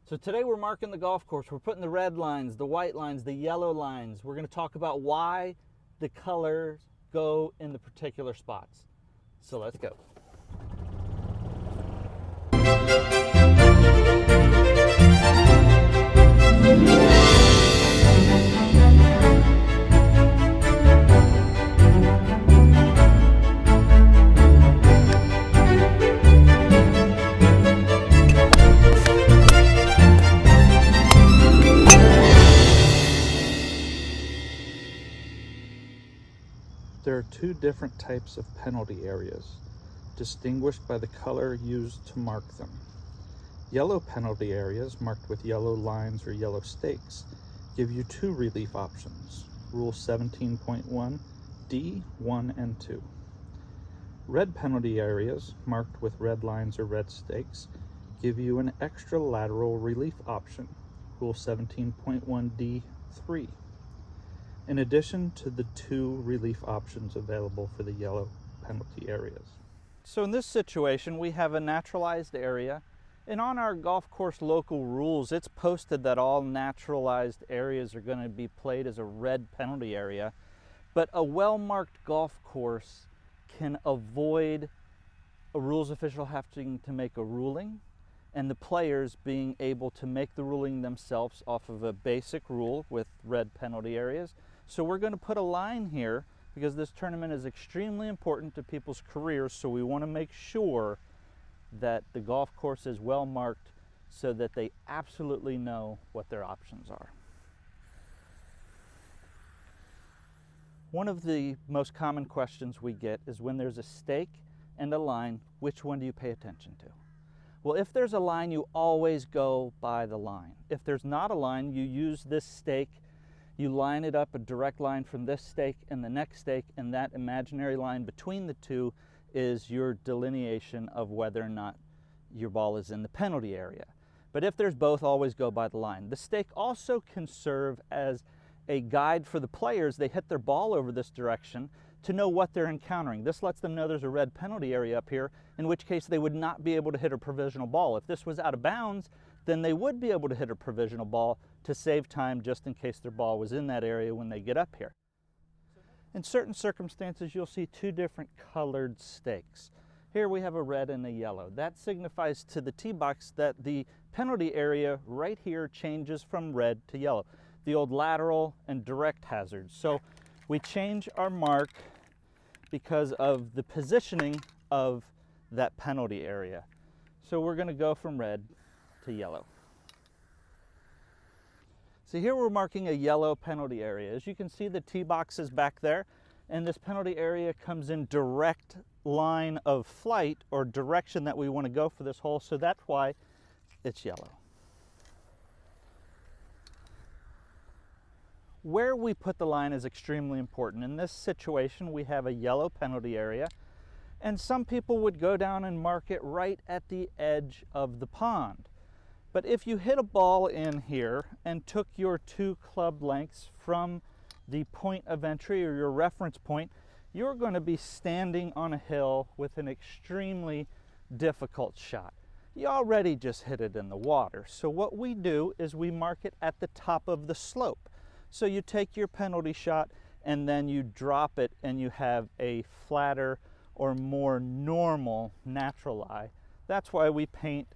So today we're marking the golf course. We're putting the red lines, the white lines, the yellow lines. We're going to talk about why the colors go in the particular spots. So let's go. There are two different types of penalty areas, distinguished by the color used to mark them. Yellow penalty areas, marked with yellow lines or yellow stakes, give you two relief options, Rule 17.1, D, 1 and 2. Red penalty areas, marked with red lines or red stakes, give you an extra lateral relief option, Rule 17.1, D, 3. In addition to the two relief options available for the yellow penalty areas. So in this situation, we have a naturalized area, and on our golf course local rules, it's posted that all naturalized areas are going to be played as a red penalty area, but a well-marked golf course can avoid a rules official having to make a ruling, and the players being able to make the ruling themselves off of a basic rule with red penalty areas. So we're going to put a line here because this tournament is extremely important to people's careers, so we want to make sure that the golf course is well marked so that they absolutely know what their options are. One of the most common questions we get is when there's a stake and a line, which one do you pay attention to? Well, if there's a line, you always go by the line. If there's not a line, you use this stake. You line it up, a direct line from this stake and the next stake, and that imaginary line between the two is your delineation of whether or not your ball is in the penalty area. But if there's both, always go by the line. The stake also can serve as a guide for the players. They hit their ball over this direction to know what they're encountering. This lets them know there's a red penalty area up here, in which case they would not be able to hit a provisional ball. If this was out of bounds, then they would be able to hit a provisional ball to save time just in case their ball was in that area when they get up here. In certain circumstances, you'll see two different colored stakes. Here we have a red and a yellow. That signifies to the tee box that the penalty area right here changes from red to yellow, the old lateral and direct hazards. So we change our mark because of the positioning of that penalty area. So we're going to go from red to yellow. So here we're marking a yellow penalty area. As you can see, the tee box is back there, and this penalty area comes in direct line of flight or direction that we want to go for this hole, so that's why it's yellow. Where we put the line is extremely important. In this situation, we have a yellow penalty area, and some people would go down and mark it right at the edge of the pond. But if you hit a ball in here and took your two club lengths from the point of entry or your reference point, you're going to be standing on a hill with an extremely difficult shot. You already just hit it in the water. So what we do is we mark it at the top of the slope. So you take your penalty shot and then you drop it and you have a flatter or more normal natural lie. That's why we paint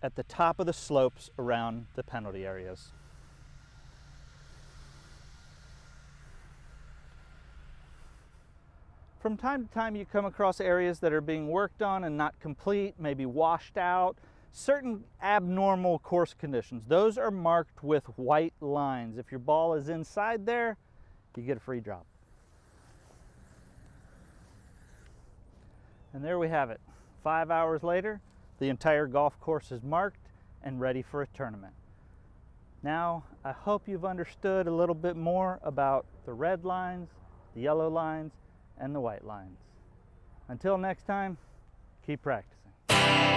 at the top of the slopes around the penalty areas. From time to time you come across areas that are being worked on and not complete, maybe washed out, certain abnormal course conditions. Those are marked with white lines. If your ball is inside there, you get a free drop. And there we have it. 5 hours later, the entire golf course is marked and ready for a tournament. Now, I hope you've understood a little bit more about the red lines, the yellow lines, and the white lines. Until next time, keep practicing.